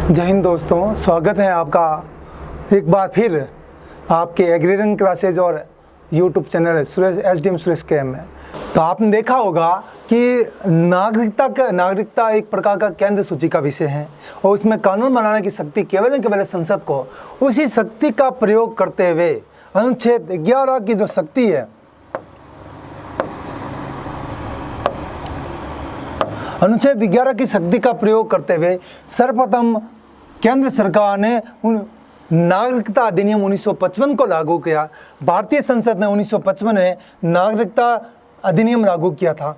जय हिंद दोस्तों, स्वागत है आपका एक बार फिर आपके एग्रीरियन क्लासेज और YouTube channel Suresh SDM Suresh के में। तो आपने देखा होगा कि नागरिकता एक प्रकार का केंद्र सूची का विषय है और उसमें कानून बनाने की शक्ति केवल संसद को, उसी शक्ति का प्रयोग करते हुए अनुच्छेद 11 की जो शक्ति है, अनुच्छेद 11 की शक्ति का प्रयोग करते हुए सर्वप्रथम केंद्र सरकार ने उन नागरिकता अधिनियम 1955 को लागू किया। भारतीय संसद ने 1955 में नागरिकता अधिनियम लागू किया था।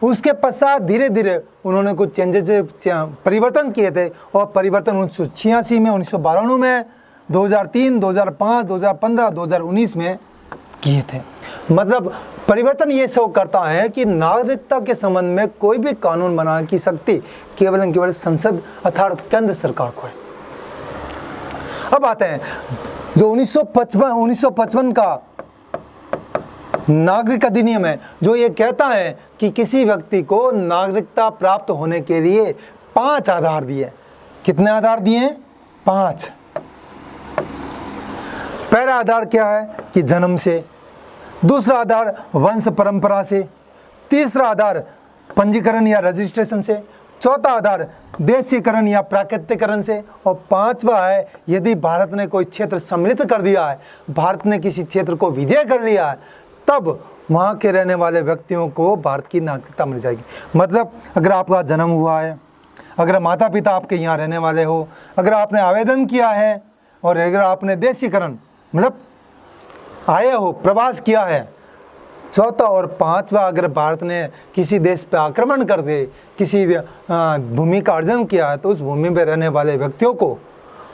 उसके पश्चात धीरे धीरे उन्होंने कुछ परिवर्तन किए थे और परिवर्तन 1986 में, 1992 में, 2003, 2005, 2015, 2019 में किए थे। मतलब परिवर्तन ये शो करता है कि नागरिकता के संबंध में कोई भी कानून बनाने की शक्ति केवल संसद अर्थात केंद्र सरकार को है। अब आते हैं जो 1955 का नागरिक अधिनियम है, जो ये कहता है कि किसी व्यक्ति को नागरिकता प्राप्त होने के लिए 5 आधार दिए। कितने आधार दिए? 5। पहला आधार क्या है कि जन्म से, दूसरा आधार वंश परंपरा से, तीसरा आधार पंजीकरण या रजिस्ट्रेशन से, चौथा आधार देशीकरण या प्राकृतिकरण से, और 5वां है यदि भारत ने कोई क्षेत्र सम्मिलित कर दिया है, भारत ने किसी क्षेत्र को विजय कर लिया है, तब वहाँ के रहने वाले व्यक्तियों को भारत की नागरिकता मिल जाएगी। मतलब अगर आपका जन्म हुआ है, अगर माता पिता आपके यहाँ रहने वाले हो, अगर आपने आवेदन किया है और अगर आपने देशीकरण मतलब आए हो, प्रवास किया है, चौथा और 5वां अगर भारत ने किसी देश पर आक्रमण कर दे, किसी भूमि का अर्जन किया है, तो उस भूमि में रहने वाले व्यक्तियों को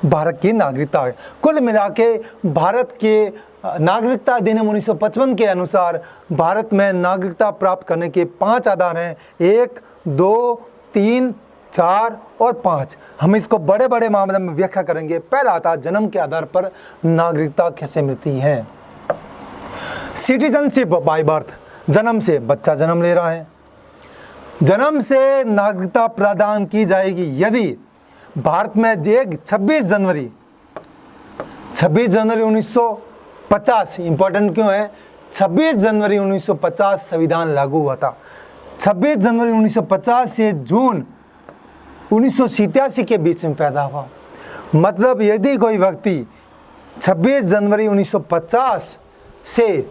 भारत की नागरिकता है। कुल मिला के भारत के नागरिकता अधिनियम 1955 के अनुसार भारत में नागरिकता प्राप्त करने के 5 आधार हैं, 1, 2, 3, 4 और 5। हम इसको बड़े बड़े मामले में व्याख्या करेंगे। पहला आता है जन्म के आधार पर नागरिकता कैसे मिलती है। सिटीजनशिप बाय बर्थ, जन्म से बच्चा जन्म ले रहा है, जन्म से नागरिकता प्रदान की जाएगी यदि भारत में 26 जनवरी 1950, इंपॉर्टेंट क्यों है? 26 जनवरी 1950 संविधान लागू हुआ था। 26 जनवरी 1950 से जून 1987 के बीच में पैदा हुआ। मतलब यदि कोई व्यक्ति 26 जनवरी 1950 से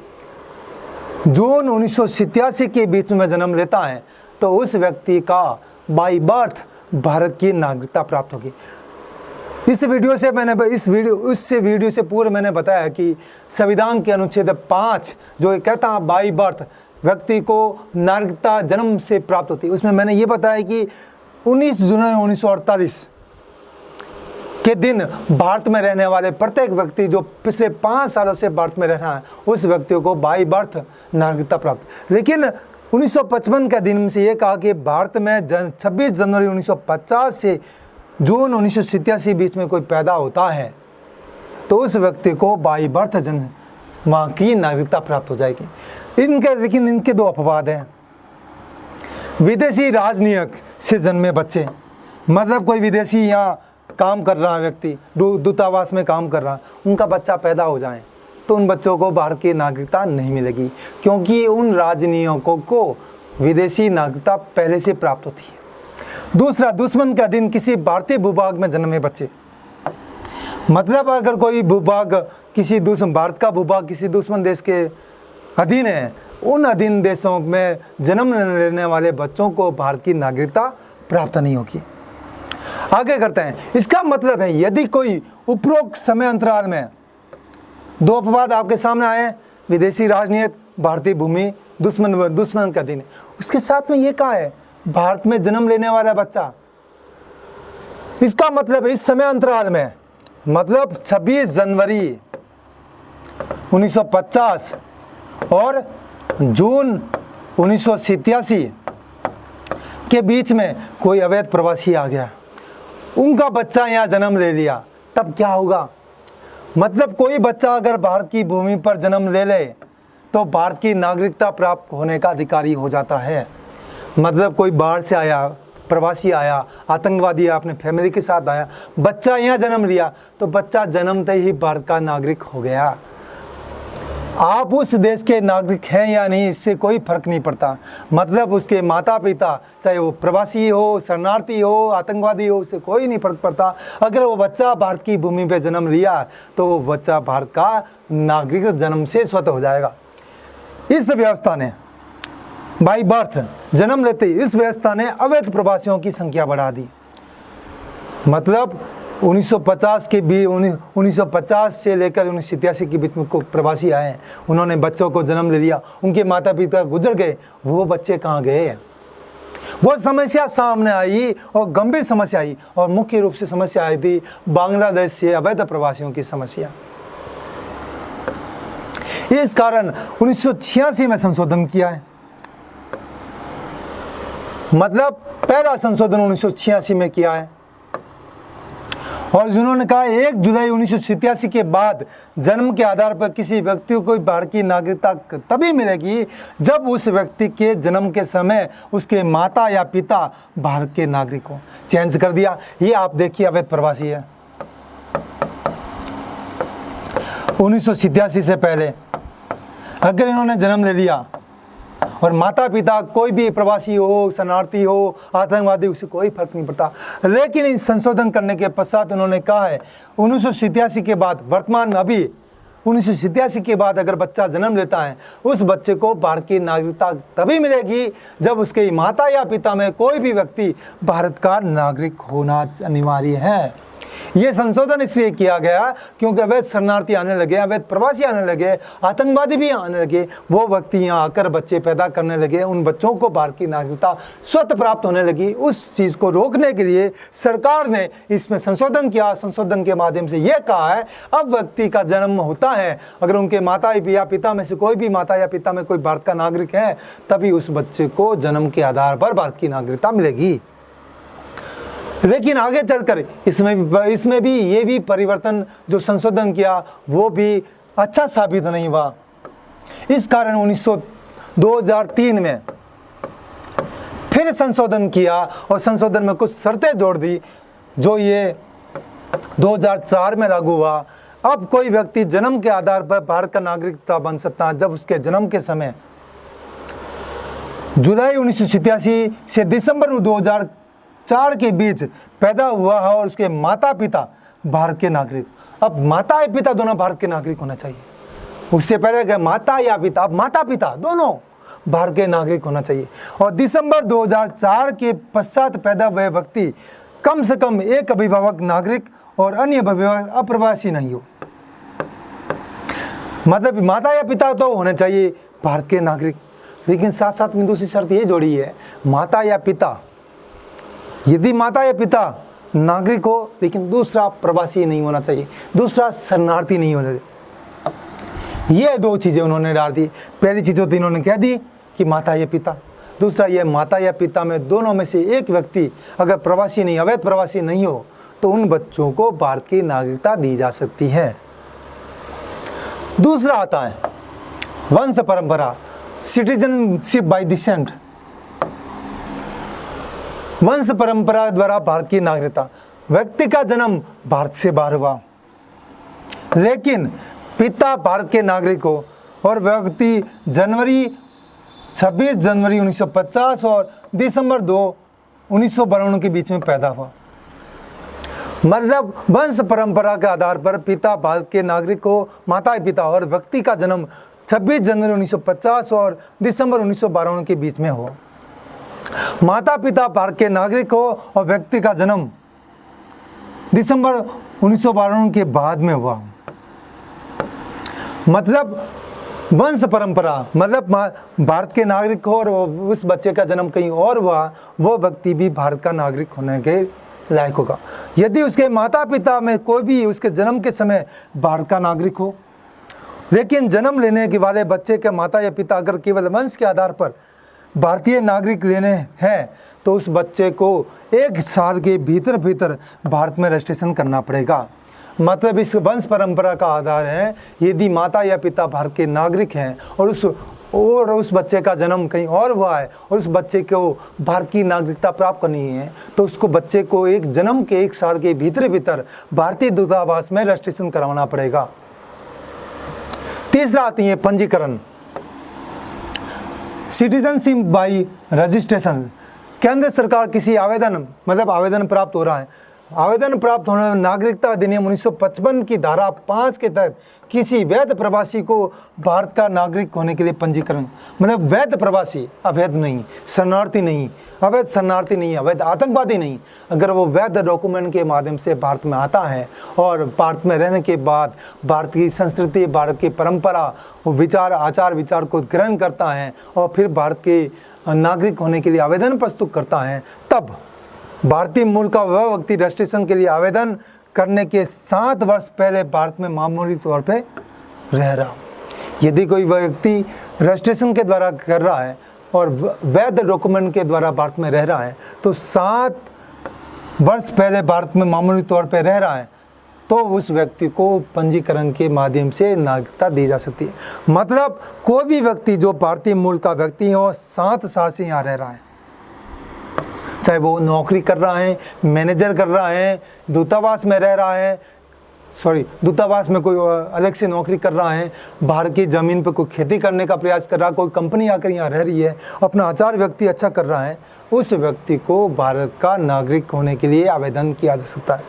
जून 1987 के बीच में जन्म लेता है तो उस व्यक्ति का बाय बर्थ भारत की नागरिकता प्राप्त होगी। इस वीडियो से पूर्व मैंने बताया कि संविधान के अनुच्छेद 5 जो कहता है बाय बर्थ व्यक्ति को नागरिकता जन्म से प्राप्त होती है, उसमें मैंने ये बताया कि 19 जुलाई 1948 के दिन भारत में रहने वाले प्रत्येक व्यक्ति जो पिछले 5 सालों से भारत में रह रहा है, उस व्यक्तियों को बाय बर्थ नागरिकता प्राप्त। लेकिन 1955 के दिन से ये कहा कि भारत में 26 जनवरी 1950 से जून 1987 बीच में कोई पैदा होता है तो उस व्यक्ति को बाय बर्थ वहाँ की नागरिकता प्राप्त हो जाएगी। लेकिन इनके 2 अपवाद हैं। विदेशी राजनयिक से जन्मे बच्चे, मतलब कोई विदेशी यहाँ काम कर रहा है व्यक्ति, दूतावास में काम कर रहा है, उनका बच्चा पैदा हो जाए तो उन बच्चों को भारत की नागरिकता नहीं मिलेगी, क्योंकि उन राजनयिकों को विदेशी नागरिकता पहले से प्राप्त होती है। दूसरा, दुश्मन के अधीन किसी भारतीय भूभाग में जन्मे बच्चे, मतलब अगर कोई भूभाग किसी भारत का भूभाग किसी दुश्मन देश के अधीन है, उन अधीन देशों में जन्म लेने वाले बच्चों को भारत की नागरिकता प्राप्त नहीं होगी। आगे करते हैं। इसका मतलब है यदि कोई उपरोक्त समय अंतराल में 2 अपवाद आपके सामने आए, विदेशी राजनयिक, भारतीय भूमि, दुश्मन का दिन, उसके साथ में ये कहा है भारत में जन्म लेने वाला बच्चा, इसका मतलब इस समय अंतराल में, मतलब 26 जनवरी 1950 और जून 1987 के बीच में कोई अवैध प्रवासी आ गया, उनका बच्चा यहाँ जन्म ले लिया, तब क्या होगा? मतलब कोई बच्चा अगर भारत की भूमि पर जन्म ले ले तो भारत की नागरिकता प्राप्त होने का अधिकारी हो जाता है। मतलब कोई बाहर से आया प्रवासी आया, आतंकवादी अपने फैमिली के साथ आया, बच्चा यहाँ जन्म लिया, तो बच्चा जन्मते ही भारत का नागरिक हो गया। आप उस देश के नागरिक हैं या नहीं, इससे कोई फर्क नहीं पड़ता। मतलब उसके माता पिता चाहे वो प्रवासी हो, शरणार्थी हो, आतंकवादी हो, उससे कोई नहीं फर्क पड़ता। अगर वो बच्चा भारत की भूमि पे जन्म लिया तो वो बच्चा भारत का नागरिक जन्म से स्वतः हो जाएगा। इस व्यवस्था ने बाई बर्थ जन्म लेते ही इस व्यवस्था ने अवैध प्रवासियों की संख्या बढ़ा दी। मतलब 1950 के भी 1950 से लेकर 1987 के बीच में को प्रवासी आए हैं, उन्होंने बच्चों को जन्म ले लिया, उनके माता पिता गुजर गए, वो बच्चे कहाँ गए? वो समस्या सामने आई और गंभीर समस्या आई, और मुख्य रूप से समस्या आई थी बांग्लादेश से अवैध प्रवासियों की समस्या। इस कारण 1986 में संशोधन किया है। मतलब पहला संशोधन 1986 में किया है, और जिन्होंने कहा 1 जुलाई 1987 के बाद जन्म के आधार पर किसी व्यक्ति को भारत की नागरिकता तभी मिलेगी जब उस व्यक्ति के जन्म के समय उसके माता या पिता भारत के नागरिक हो। चेंज कर दिया। ये आप देखिए अवैध प्रवासी है। 1987 से पहले अगर इन्होंने जन्म ले लिया और माता पिता कोई भी प्रवासी हो, शरणार्थी हो, आतंकवादी, उसे कोई फर्क नहीं पड़ता। लेकिन इस संशोधन करने के पश्चात उन्होंने कहा है 1987 के बाद, वर्तमान में अभी 1987 के बाद अगर बच्चा जन्म लेता है, उस बच्चे को भारत की नागरिकता तभी मिलेगी जब उसके माता या पिता में कोई भी व्यक्ति भारत का नागरिक होना अनिवार्य है। ये संशोधन इसलिए किया गया क्योंकि अवैध शरणार्थी आने लगे, अवैध प्रवासी आने लगे, आतंकवादी भी आने लगे, वो व्यक्ति यहाँ आकर बच्चे पैदा करने लगे, उन बच्चों को भारत की नागरिकता स्वतः प्राप्त होने लगी। उस चीज़ को रोकने के लिए सरकार ने इसमें संशोधन किया। संशोधन के माध्यम से ये कहा है अब व्यक्ति का जन्म होता है, अगर उनके माता या पिता में से कोई भी माता या पिता में कोई भारत का नागरिक है, तभी उस बच्चे को जन्म के आधार पर भारत की नागरिकता मिलेगी। लेकिन आगे चलकर इसमें भी ये भी परिवर्तन जो संशोधन किया वो भी अच्छा साबित नहीं हुआ। इस कारण 2003 में फिर संशोधन किया और संशोधन में कुछ शर्तें जोड़ दी जो ये 2004 में लागू हुआ। अब कोई व्यक्ति जन्म के आधार पर भारत का नागरिकता बन सकता है जब उसके जन्म के समय जुलाई 1987 से दिसंबर 2004 के बीच पैदा हुआ है और उसके माता पिता भारत के नागरिक। अब माता या पिता दोनों भारत के नागरिक होना चाहिए। उससे पहले क्या माता या पिता, अब माता पिता दोनों भारत के नागरिक होना चाहिए। और दिसंबर 2004 के पश्चात पैदा हुए व्यक्ति कम से कम एक अभिभावक नागरिक और अन्य अभिभावक अप्रवासी नहीं हो। मतलब माता या पिता तो होने चाहिए भारत के नागरिक, लेकिन साथ साथ में दूसरी शर्त ये जोड़ी है, माता या पिता, यदि माता या पिता नागरिक हो लेकिन दूसरा प्रवासी नहीं होना चाहिए, दूसरा शरणार्थी नहीं होना चाहिए। ये दो चीज़ें उन्होंने डाल दी। पहली चीज़ तो इन्होंने कह दी कि माता या पिता, दूसरा ये माता या पिता में दोनों में से एक व्यक्ति अगर प्रवासी नहीं, अवैध प्रवासी नहीं हो तो उन बच्चों को भारत की नागरिकता दी जा सकती है। दूसरा आता है वंश परंपरा, सिटीजनशिप बाय डिसेंट। वंश परंपरा द्वारा भारत की नागरिकता, व्यक्ति का जन्म भारत से बाहर हुआ लेकिन पिता भारत के नागरिक हो और व्यक्ति 26 जनवरी 1950 और दिसंबर 2 1992 के बीच में पैदा हुआ। मतलब वंश परंपरा के आधार पर पिता भारत के नागरिक हो, माता पिता, और व्यक्ति का जन्म 26 जनवरी 1950 और दिसंबर 1992 के बीच में हो। माता पिता भारत के नागरिक हो और व्यक्ति का जन्म दिसंबर 1992 के बाद में हुआ। मतलब वंश परंपरा, मतलब भारत के नागरिक हो और उस बच्चे का जन्म कहीं और हुआ, वो व्यक्ति भी भारत का नागरिक होने के लायक होगा यदि उसके माता पिता में कोई भी उसके जन्म के समय भारत का नागरिक हो। लेकिन जन्म लेने के वाले बच्चे के माता या पिता अगर केवल वंश के आधार पर भारतीय नागरिक लेने हैं तो उस बच्चे को 1 साल के भीतर भारत में रजिस्ट्रेशन करना पड़ेगा। मतलब इस वंश परंपरा का आधार है यदि माता या पिता भारत के नागरिक हैं और और उस बच्चे का जन्म कहीं और हुआ है और उस बच्चे को भारत की नागरिकता प्राप्त करनी है, तो उसको बच्चे को एक जन्म के 1 साल के भीतर भारतीय दूतावास में रजिस्ट्रेशन करवाना पड़ेगा। तीसरा आती है पंजीकरण, सिटीजनशिप बाई रजिस्ट्रेशन। केंद्र सरकार किसी आवेदन प्राप्त हो रहा है, आवेदन प्राप्त होने नागरिकता अधिनियम 1955 की धारा 5 के तहत किसी वैध प्रवासी को भारत का नागरिक होने के लिए पंजीकरण, मतलब वैध प्रवासी, अवैध नहीं, शरणार्थी नहीं, अवैध शरणार्थी नहीं, अवैध आतंकवादी नहीं, अगर वो वैध डॉक्यूमेंट के माध्यम से भारत में आता है और भारत में रहने के बाद भारत की संस्कृति, भारत की परंपरा, वो विचार, आचार विचार को ग्रहण करता है और फिर भारत के नागरिक होने के लिए आवेदन प्रस्तुत करता है, तब भारतीय मूल का वह व्यक्ति रजिस्ट्रेशन के लिए आवेदन करने के 7 वर्ष पहले भारत में मामूली तौर पे रह रहा हो। यदि कोई व्यक्ति रजिस्ट्रेशन के द्वारा कर रहा है और वैध डॉक्यूमेंट के द्वारा भारत में रह रहा है, तो 7 वर्ष पहले भारत में मामूली तौर पे रह रहा है, तो उस व्यक्ति को पंजीकरण के माध्यम से नागरिकता दी जा सकती है। मतलब कोई भी व्यक्ति जो भारतीय मूल का व्यक्ति है और 7 साल से यहाँ रह रहा है, चाहे वो नौकरी कर रहा है, मैनेजर कर रहा है, दूतावास में रह रहा है, दूतावास में कोई अलग से नौकरी कर रहा है, बाहर की ज़मीन पर कोई खेती करने का प्रयास कर रहा है, कोई कंपनी आकर यहाँ रह रही है, अपना आचार व्यक्ति अच्छा कर रहा है, उस व्यक्ति को भारत का नागरिक होने के लिए आवेदन किया जा सकता है।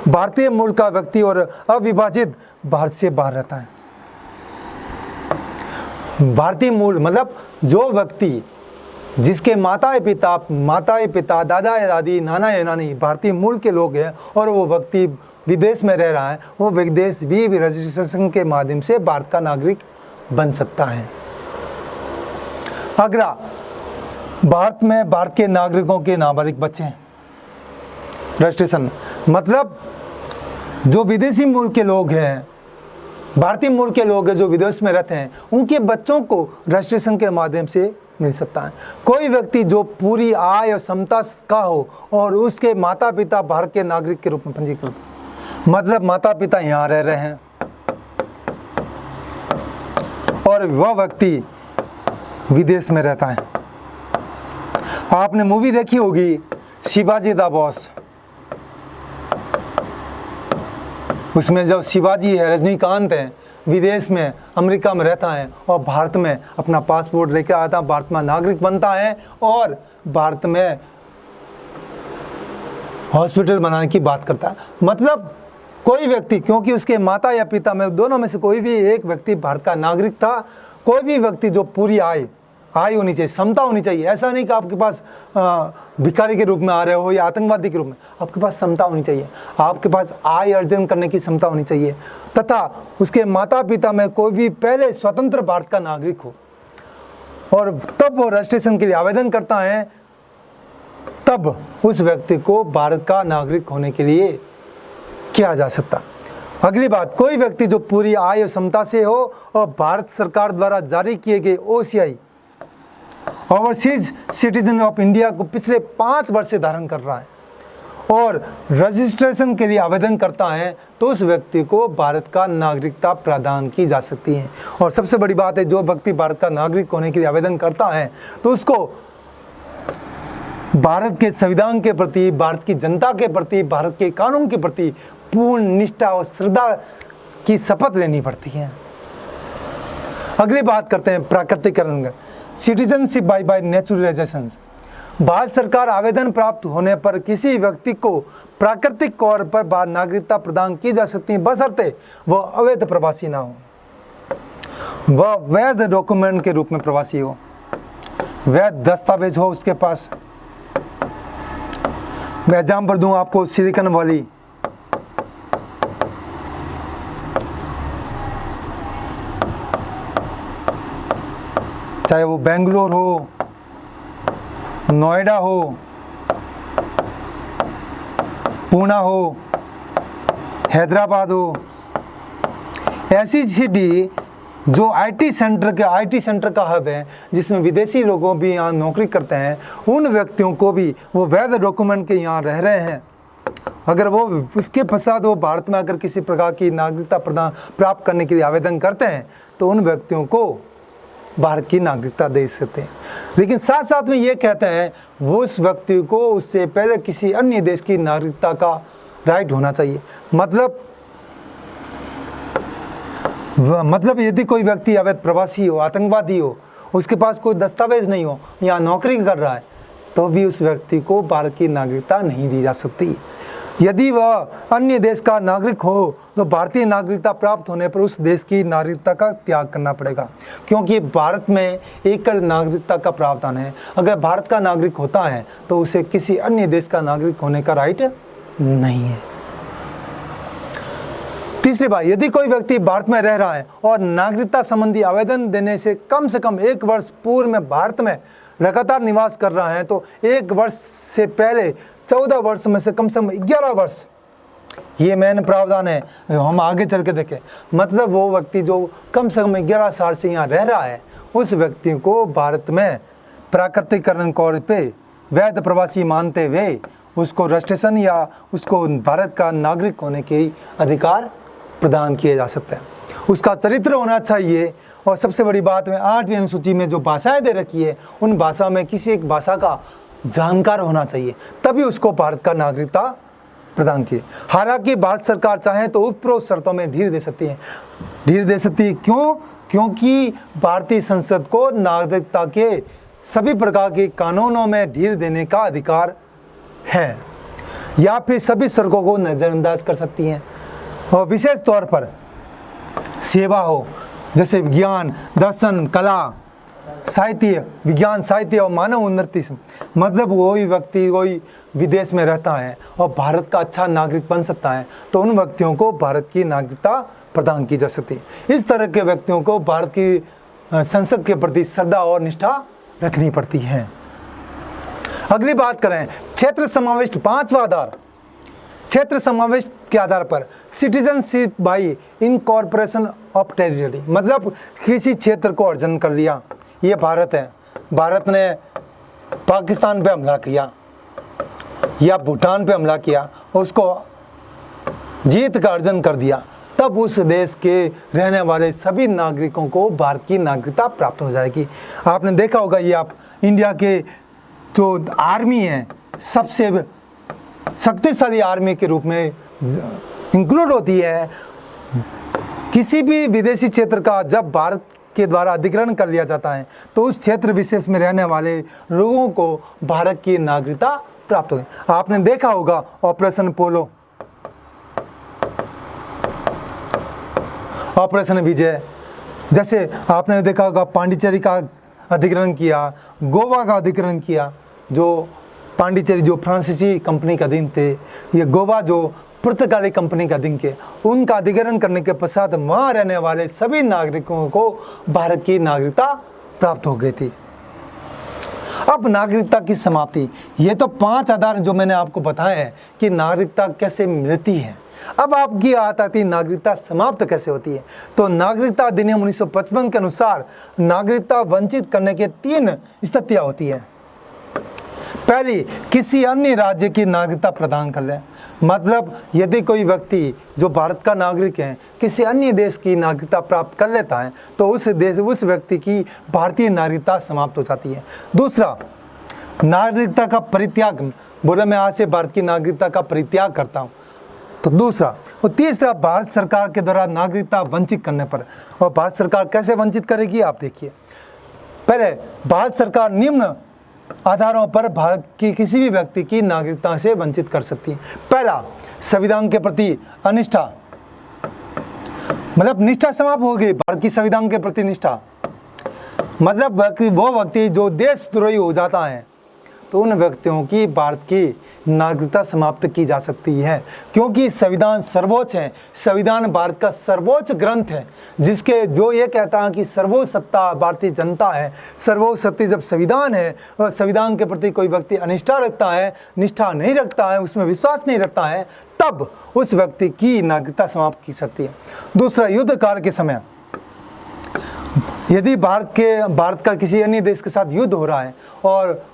भारतीय मूल का व्यक्ति और अविभाजित भारत से बाहर रहता है। भारतीय मूल मतलब जो व्यक्ति जिसके माता पिता, दादा या दादी, नाना या नानी भारतीय मूल के लोग हैं और वो व्यक्ति विदेश में रह रहा है, वो विदेश भी रजिस्ट्रेशन के माध्यम से भारत का नागरिक बन सकता है। अगला, भारत में भारत के नागरिकों के नाबालिग बच्चे हैं। रजिस्ट्रेशन मतलब जो विदेशी मूल के लोग हैं, भारतीय मूल के लोग हैं जो विदेश में रहते हैं, उनके बच्चों को रजिस्ट्रेशन के माध्यम से मिल सकता है। कोई व्यक्ति जो पूरी आय और क्षमता का हो और उसके माता पिता भारत के नागरिक के रूप में पंजीकृत, मतलब माता पिता यहाँ रह रहे हैं और वह व्यक्ति विदेश में रहता है। आपने मूवी देखी होगी शिवाजी द बॉस, उसमें जब शिवाजी है, रजनीकांत है, विदेश में अमेरिका में रहता है और भारत में अपना पासपोर्ट लेकर आता है, भारत में नागरिक बनता है और भारत में हॉस्पिटल बनाने की बात करता है। मतलब कोई व्यक्ति, क्योंकि उसके माता या पिता में दोनों में से कोई भी एक व्यक्ति भारत का नागरिक था, कोई भी व्यक्ति जो पूरी आय होनी चाहिए, क्षमता होनी चाहिए। ऐसा नहीं कि आपके पास भिखारी के रूप में आ रहे हो या आतंकवादी के रूप में, आपके पास क्षमता होनी चाहिए, आपके पास आय अर्जन करने की क्षमता होनी चाहिए, तथा उसके माता पिता में कोई भी पहले स्वतंत्र भारत का नागरिक हो और तब वो रजिस्ट्रेशन के लिए आवेदन करता है, तब उस व्यक्ति को भारत का नागरिक होने के लिए किया जा सकता। अगली बात, कोई व्यक्ति जो पूरी आय और क्षमता से हो और भारत सरकार द्वारा जारी किए गए OCI overseas citizen of India को पिछले 5 वर्ष से धारण कर रहा है और रजिस्ट्रेशन के लिए आवेदन करता है, तो उस व्यक्ति को भारत का नागरिकता प्रदान की जा सकती है। और सबसे बड़ी बात है, जो व्यक्ति भारत का नागरिक होने के लिए आवेदन करता है तो उसको भारत के संविधान के प्रति, भारत की जनता के प्रति, भारत के कानून के प्रति पूर्ण निष्ठा और श्रद्धा की शपथ लेनी पड़ती है। अगली बात करते हैं प्राकृतिकरण, सिटीजनशिप बाय नेचुरलाइजेशन। भारत सरकार आवेदन प्राप्त होने पर किसी व्यक्ति को प्राकृतिक तौर पर नागरिकता प्रदान की जा सकती है, बशर्ते वह अवैध प्रवासी ना हो, वह वैध डॉक्यूमेंट के रूप में प्रवासी हो, वैध दस्तावेज हो उसके पास। मैं एग्जाम्पल दूं आपको, सिलिकॉन वैली, चाहे वो बेंगलोर हो, नोएडा हो, पुणे हो, हैदराबाद हो, ऐसी सिटी जो आईटी सेंटर का हब है, जिसमें विदेशी लोगों भी यहाँ नौकरी करते हैं, उन व्यक्तियों को भी वो वैध डॉक्यूमेंट के यहाँ रह रहे हैं, अगर वो उसके पश्चात वो भारत में अगर किसी प्रकार की नागरिकता प्राप्त करने के लिए आवेदन करते हैं, तो उन व्यक्तियों को भारत की नागरिकता दे सकते हैं। लेकिन साथ साथ में ये कहते हैं वो उस व्यक्ति को उससे पहले किसी अन्य देश की नागरिकता का राइट होना चाहिए। मतलब यदि कोई व्यक्ति अवैध प्रवासी हो, आतंकवादी हो, उसके पास कोई दस्तावेज नहीं हो, या नौकरी कर रहा है, तो भी उस व्यक्ति को भारत की नागरिकता नहीं दी जा सकती। यदि वह अन्य देश का नागरिक हो तो भारतीय नागरिकता प्राप्त होने पर उस देश की नागरिकता का त्याग करना पड़ेगा, क्योंकि भारत में एकल नागरिकता का प्रावधान है। अगर भारत का नागरिक होता है तो उसे किसी अन्य देश का नागरिक होने का राइट नहीं है। तीसरी बात, यदि कोई व्यक्ति भारत में रह रहा है और नागरिकता संबंधी आवेदन देने से कम 1 वर्ष पूर्व में भारत में लगातार निवास कर रहा है, तो 1 वर्ष से पहले 14 वर्ष में से कम 11 वर्ष, ये मेन प्रावधान है। हम आगे चल के देखें, मतलब वो व्यक्ति जो कम से कम 11 साल से यहाँ रह रहा है, उस व्यक्ति को भारत में प्राकृतिकरण तौर पे वैध प्रवासी मानते हुए उसको रजिस्ट्रेशन या उसको भारत का नागरिक होने के अधिकार प्रदान किए जा सकते हैं। उसका चरित्र होना चाहिए, और सबसे बड़ी बात में 8वीं अनुसूची में जो भाषाएं दे रखी है उन भाषा में किसी एक भाषा का जानकार होना चाहिए, तभी उसको भारत का नागरिकता प्रदान किए। हालांकि भारत सरकार चाहे तो उपरोक्त शर्तों में ढील दे सकती है। क्यों? क्योंकि भारतीय संसद को नागरिकता के सभी प्रकार के कानूनों में ढील देने का अधिकार है, या फिर सभी शर्तों को नज़रअंदाज कर सकती हैं। और विशेष तौर पर सेवा हो, जैसे विज्ञान, दर्शन, कला, साहित्य, विज्ञान, साहित्य और मानव उन्नति, मतलब वही व्यक्ति कोई विदेश में रहता है और भारत का अच्छा नागरिक बन सकता है, तो उन व्यक्तियों को भारत की नागरिकता प्रदान की जा सकती है। इस तरह के व्यक्तियों को भारत की संसद के प्रति श्रद्धा और निष्ठा रखनी पड़ती है। अगली बात करें क्षेत्र समाविष्ट 5वां आधार। क्षेत्र समावेश के आधार पर citizenship by incorporation of territory, मतलब किसी क्षेत्र को अर्जन कर लिया। ये भारत है, भारत ने पाकिस्तान पे हमला किया या भूटान पे हमला किया, उसको जीत का अर्जन कर दिया, तब उस देश के रहने वाले सभी नागरिकों को भारत की नागरिकता प्राप्त हो जाएगी। आपने देखा होगा, ये आप इंडिया के जो आर्मी है सबसे शक्तिशाली आर्मी के रूप में इंक्लूड होती है। किसी भी विदेशी क्षेत्र का जब भारत के द्वारा अधिग्रहण कर लिया जाता है तो उस क्षेत्र विशेष में रहने वाले लोगों को भारत की नागरिकता प्राप्त होगी। आपने देखा होगा ऑपरेशन पोलो, ऑपरेशन विजय, जैसे आपने देखा होगा पांडिचेरी का अधिग्रहण किया, गोवा का अधिग्रहण किया। जो पांडिचेरी जो फ्रांसीसी कंपनी का अधीन थे, ये गोवा जो पुर्तगाली कंपनी का अधीन के, उनका अधिग्रहण करने के पश्चात वहाँ रहने वाले सभी नागरिकों को भारत की नागरिकता प्राप्त हो गई थी। अब नागरिकता की समाप्ति, ये तो 5 आधार जो मैंने आपको बताए हैं कि नागरिकता कैसे मिलती है। अब आपकी बात आती है नागरिकता समाप्त कैसे होती है। तो नागरिकता अधिनियम 1955 के अनुसार नागरिकता वंचित करने के 3 स्थितियाँ होती है। पहली, किसी अन्य राज्य की नागरिकता प्रदान कर ले, मतलब यदि कोई व्यक्ति जो भारत का नागरिक है किसी अन्य देश की नागरिकता प्राप्त कर लेता है तो उस व्यक्ति की भारतीय नागरिकता समाप्त हो जाती है। दूसरा, नागरिकता का परित्याग, बोले मैं आज से भारत की नागरिकता का परित्याग करता हूँ, तो दूसरा। और तीसरा, भारत सरकार के द्वारा नागरिकता वंचित करने पर। और भारत सरकार कैसे वंचित करेगी आप देखिए। पहले, भारत सरकार निम्न आधारों पर भारत की किसी भी व्यक्ति की नागरिकता से वंचित कर सकती है। पहला, संविधान के प्रति अनिष्ठा, मतलब निष्ठा समाप्त हो गई, भारत की संविधान के प्रति निष्ठा, मतलब वो व्यक्ति जो देशद्रोही हो जाता है तो उन व्यक्तियों की भारत की नागरिकता समाप्त की जा सकती है, क्योंकि संविधान सर्वोच्च है। संविधान भारत का सर्वोच्च ग्रंथ है, जिसके जो ये कहता है कि सर्वोच्च सत्ता भारतीय जनता है। सर्वोच्च सत्ता जब संविधान है और संविधान के प्रति कोई व्यक्ति अनिष्ठा रखता है, निष्ठा नहीं रखता है, उसमें विश्वास नहीं रखता है, तब उस व्यक्ति की नागरिकता समाप्त की सकती है। दूसरा, युद्ध काल के समय यदि भारत का किसी अन्य देश के साथ युद्ध हो रहा है और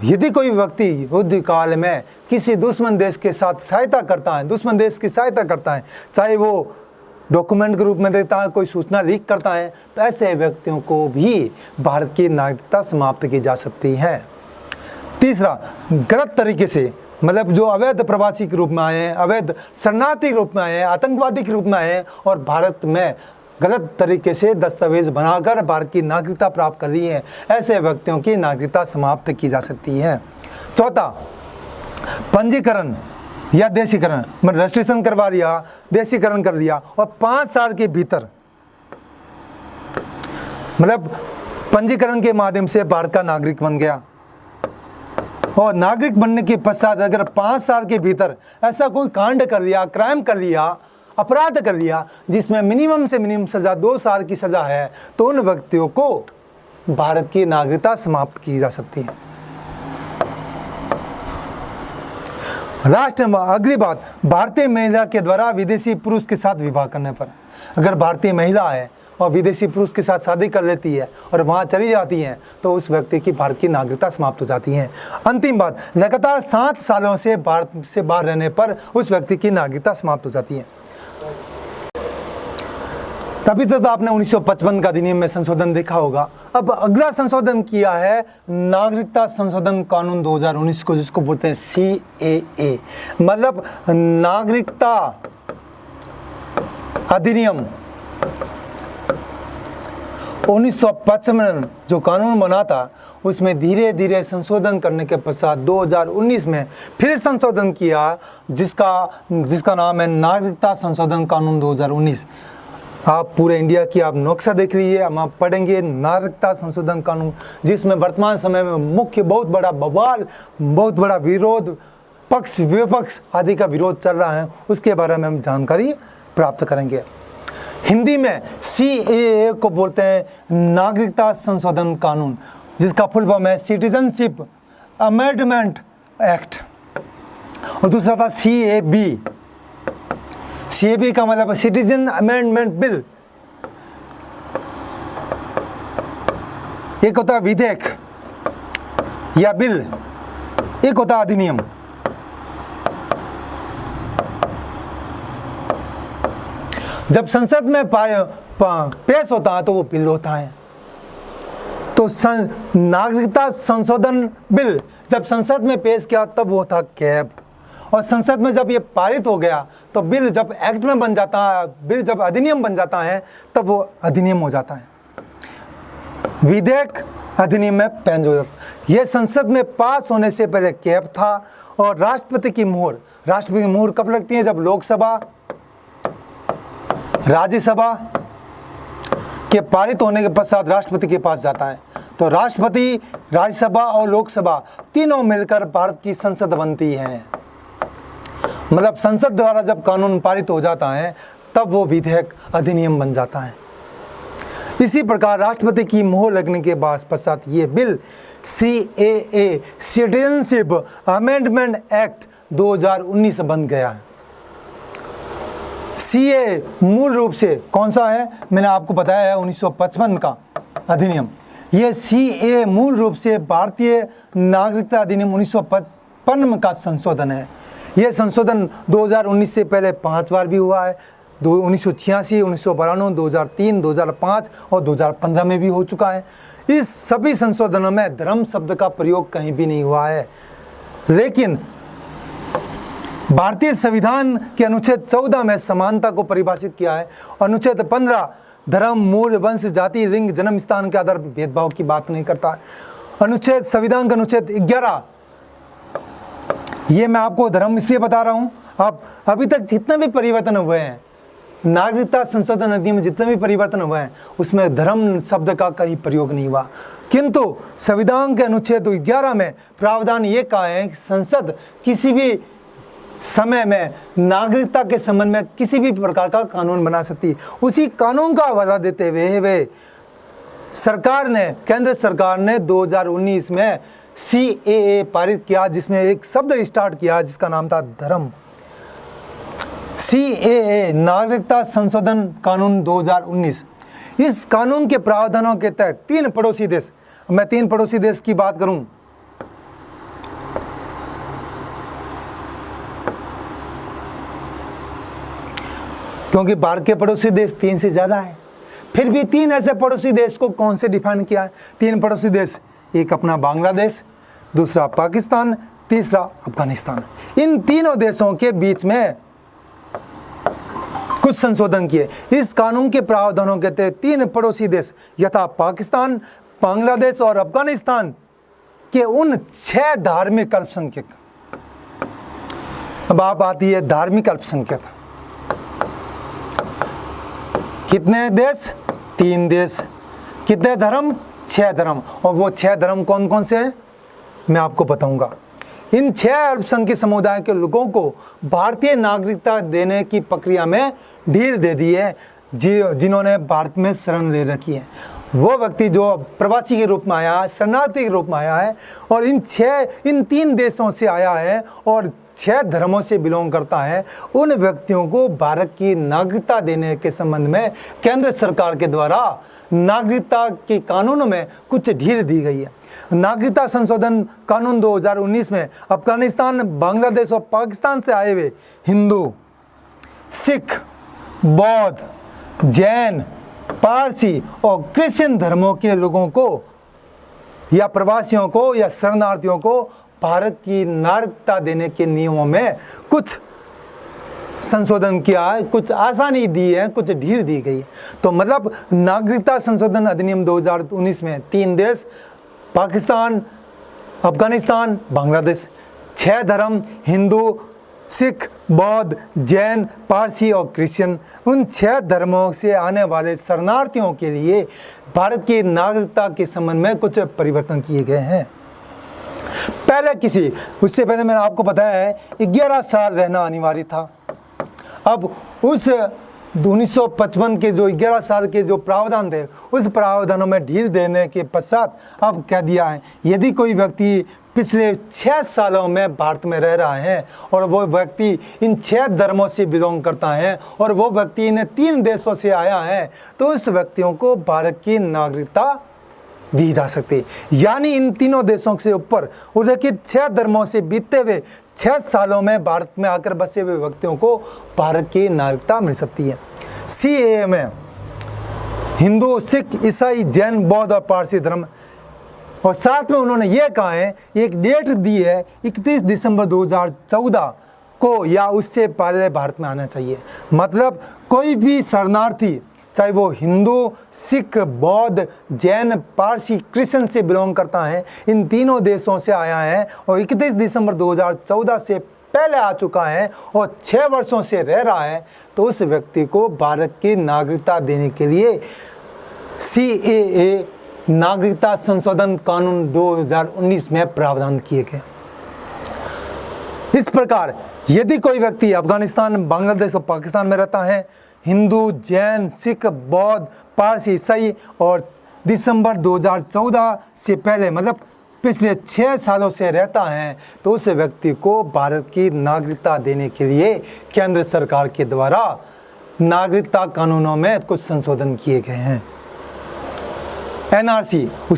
यदि कोई व्यक्ति युद्ध काल में किसी दुश्मन देश के साथ सहायता करता है, दुश्मन देश की सहायता करता है, चाहे वो डॉक्यूमेंट के रूप में देता है, कोई सूचना लीक करता है, तो ऐसे व्यक्तियों को भी भारत की नागरिकता समाप्त की जा सकती है। तीसरा, गलत तरीके से, मतलब जो अवैध प्रवासी के रूप में आए हैं, अवैध शरणार्थी के रूप में आए हैं, आतंकवादी के रूप में आए हैं और भारत में गलत तरीके से दस्तावेज बनाकर भारत की नागरिकता प्राप्त कर ली है, ऐसे व्यक्तियों की नागरिकता समाप्त की जा सकती है। चौथा, पंजीकरण या देशीकरण, मतलब रजिस्ट्रेशन करवा लिया, देशीकरण कर लिया और 5 साल के भीतर, मतलब पंजीकरण के माध्यम से भारत का नागरिक बन गया और नागरिक बनने के पश्चात अगर 5 साल के भीतर ऐसा कोई कांड कर लिया, क्राइम कर लिया, अपराध कर लिया जिसमें मिनिमम से मिनिमम सजा 2 साल की सजा है, तो उन व्यक्तियों को भारत की नागरिकता समाप्त की जा सकती है। लास्ट में अगली बात, भारतीय महिला के द्वारा विदेशी पुरुष के साथ विवाह करने पर, अगर भारतीय महिला है और विदेशी पुरुष के साथ शादी कर लेती है और वहाँ चली जाती हैं, तो उस व्यक्ति की भारत की नागरिकता समाप्त हो जाती है। अंतिम बात, लगातार 7 सालों से भारत से बाहर रहने पर उस व्यक्ति की नागरिकता समाप्त हो जाती है। तभी तो आपने 1955 का अधिनियम में संशोधन देखा होगा। अब अगला संशोधन किया है नागरिकता संशोधन कानून 2019 को, जिसको बोलते हैं CAA, मतलब नागरिकता अधिनियम 1955 जो कानून बना था, उसमें धीरे धीरे संशोधन करने के पश्चात 2019 में फिर संशोधन किया, जिसका नाम है नागरिकता संशोधन कानून 2019। आप पूरे इंडिया की आप नक्शा देख लीजिए, हम आप पढ़ेंगे नागरिकता संशोधन कानून, जिसमें वर्तमान समय में मुख्य बहुत बड़ा बवाल, बहुत बड़ा विरोध, पक्ष विपक्ष आदि का विरोध चल रहा है, उसके बारे में हम जानकारी प्राप्त करेंगे। हिंदी में CAA को बोलते हैं नागरिकता संशोधन कानून, जिसका फुल फॉर्म है सिटीजनशिप अमेंडमेंट एक्ट, और दूसरा था CAB का मतलब सिटीजन अमेंडमेंट बिल। एक होता है विधेयक या बिल, एक होता है अधिनियम। जब संसद में पेश होता है तो वो बिल होता है। तो नागरिकता संशोधन बिल जब संसद में पेश किया तब वो था कैब, और संसद में जब ये पारित हो गया तो बिल जब एक्ट में बन जाता है, बिल जब अधिनियम बन जाता है, तब वो अधिनियम हो जाता है। विधेयक अधिनियम में पेश हो जाता है। ये संसद में पास होने से पहले कैब था, और राष्ट्रपति की मोहर कब लगती है? जब लोकसभा राज्यसभा के पारित होने के पश्चात राष्ट्रपति के पास जाता है। तो राष्ट्रपति, राज्यसभा और लोकसभा तीनों मिलकर भारत की संसद बनती है। मतलब संसद द्वारा जब कानून पारित हो जाता है तब वो विधेयक अधिनियम बन जाता है। इसी प्रकार राष्ट्रपति की मोहर लगने के बाद पश्चात ये bill CAA citizenship amendment act 2019 बन गया है। CAA मूल रूप से कौन सा है? मैंने आपको बताया है 1955 का अधिनियम। ये CAA मूल रूप से भारतीय नागरिकता अधिनियम 1955 का संशोधन है। यह संशोधन 2019 से पहले 5 बार भी हुआ है। 1986, 1992, 2003, 2005 और 2015 में भी हो चुका है। इस सभी संशोधनों में धर्म शब्द का प्रयोग कहीं भी नहीं हुआ है। लेकिन भारतीय संविधान के अनुच्छेद 14 में समानता को परिभाषित किया है। अनुच्छेद 15 धर्म, मूल, वंश, जाति, लिंग, जन्म स्थान के आधार पर भेदभाव की बात नहीं करता। संविधान का अनुच्छेद 11, ये मैं आपको धर्म इसलिए बता रहा हूँ, आप अभी तक जितने भी परिवर्तन हुए हैं, नागरिकता संशोधन अधिनियम में जितने भी परिवर्तन हुए हैं, उसमें धर्म शब्द का कहीं प्रयोग नहीं हुआ। किंतु संविधान के अनुच्छेद 11 में प्रावधान ये कहा है कि संसद किसी भी समय में नागरिकता के संबंध में किसी भी प्रकार का कानून बना सकती है। उसी कानून का हवाला देते हुए वे केंद्र सरकार ने 2019 में CAA पारित किया, जिसमें एक शब्द स्टार्ट किया जिसका नाम था धर्म। CAA नागरिकता संशोधन कानून 2019। इस कानून के प्रावधानों के तहत 3 पड़ोसी देश, मैं 3 पड़ोसी देश की बात करूं, क्योंकि भारत के पड़ोसी देश 3 से ज़्यादा है। फिर भी 3 ऐसे पड़ोसी देश को कौन से डिफाइन किया है? 3 पड़ोसी देश, एक अपना बांग्लादेश, दूसरा पाकिस्तान, तीसरा अफगानिस्तान। इन तीनों देशों के बीच में कुछ संशोधन किए। इस कानून के प्रावधानों के तहत 3 पड़ोसी देश यथा पाकिस्तान, बांग्लादेश और अफगानिस्तान के उन 6 धार्मिक अल्पसंख्यक, अब आप आती है धार्मिक अल्पसंख्यक, कितने देश? 3 देश। कितने धर्म? 6 धर्म। और वो 6 धर्म कौन कौन से हैं मैं आपको बताऊंगा। इन 6 अल्पसंख्यक समुदाय के लोगों को भारतीय नागरिकता देने की प्रक्रिया में ढील दे दी है, जिन्होंने भारत में शरण ले रखी है। वो व्यक्ति जो प्रवासी के रूप में आया है, शरणार्थी के रूप में आया है और इन 3 देशों से आया है और 6 धर्मों से बिलोंग करता है, उन व्यक्तियों को भारत की नागरिकता देने के संबंध में केंद्र सरकार के द्वारा नागरिकता के कानूनों में कुछ ढील दी गई है। नागरिकता संशोधन कानून 2019 में अफगानिस्तान, बांग्लादेश और पाकिस्तान से आए हुए हिंदू, सिख, बौद्ध, जैन, पारसी और क्रिश्चियन धर्मों के लोगों को या प्रवासियों को या शरणार्थियों को भारत की नागरिकता देने के नियमों में कुछ संशोधन किया है, कुछ आसानी दी है, कुछ ढील दी गई है। तो मतलब नागरिकता संशोधन अधिनियम 2019 में 3 देश, पाकिस्तान, अफगानिस्तान, बांग्लादेश, 6 धर्म, हिंदू, सिख, बौद्ध, जैन, पारसी और क्रिश्चियन, उन 6 धर्मों से आने वाले शरणार्थियों के लिए भारत की नागरिकता के संबंध में कुछ परिवर्तन किए गए हैं। उससे पहले मैंने आपको बताया है 11 साल रहना अनिवार्य था। अब उस 1955 के जो 11 साल के जो प्रावधान थे, उस प्रावधानों में ढील देने के पश्चात अब कह दिया है, यदि कोई व्यक्ति पिछले 6 सालों में भारत में रह रहा है और वो व्यक्ति इन 6 धर्मों से बिलोंग करता है और वो व्यक्ति इन 3 देशों से आया है, तो उस व्यक्तियों को भारत की नागरिकता दी जा सकती। यानी इन तीनों देशों से ऊपर उल्लेखित 6 धर्मों से बीतते हुए 6 सालों में भारत में आकर बसे हुए व्यक्तियों को भारत की नागरिकता मिल सकती है। CAA में हिंदू, सिख, ईसाई, जैन, बौद्ध और पारसी धर्म, और साथ में उन्होंने ये कहा है, एक डेट दी है 31 दिसंबर 2014 को या उससे पहले भारत में आना चाहिए। मतलब कोई भी शरणार्थी, चाहे वो हिंदू, सिख, बौद्ध, जैन, पारसी, क्रिश्चियन से बिलोंग करता है, इन तीनों देशों से आया है और 31 दिसंबर 2014 से पहले आ चुका है और 6 वर्षों से रह रहा है, तो उस व्यक्ति को भारत की नागरिकता देने के लिए CAA नागरिकता संशोधन कानून 2019 में प्रावधान किए गए। इस प्रकार यदि कोई व्यक्ति अफगानिस्तान, बांग्लादेश और पाकिस्तान में रहता है, हिंदू, जैन, सिख, बौद्ध, पारसी, ईसाई और दिसंबर 2014 से पहले मतलब पिछले 6 सालों से रहता है, तो उस व्यक्ति को भारत की नागरिकता देने के लिए केंद्र सरकार के द्वारा नागरिकता कानूनों में कुछ संशोधन किए गए हैं। NRC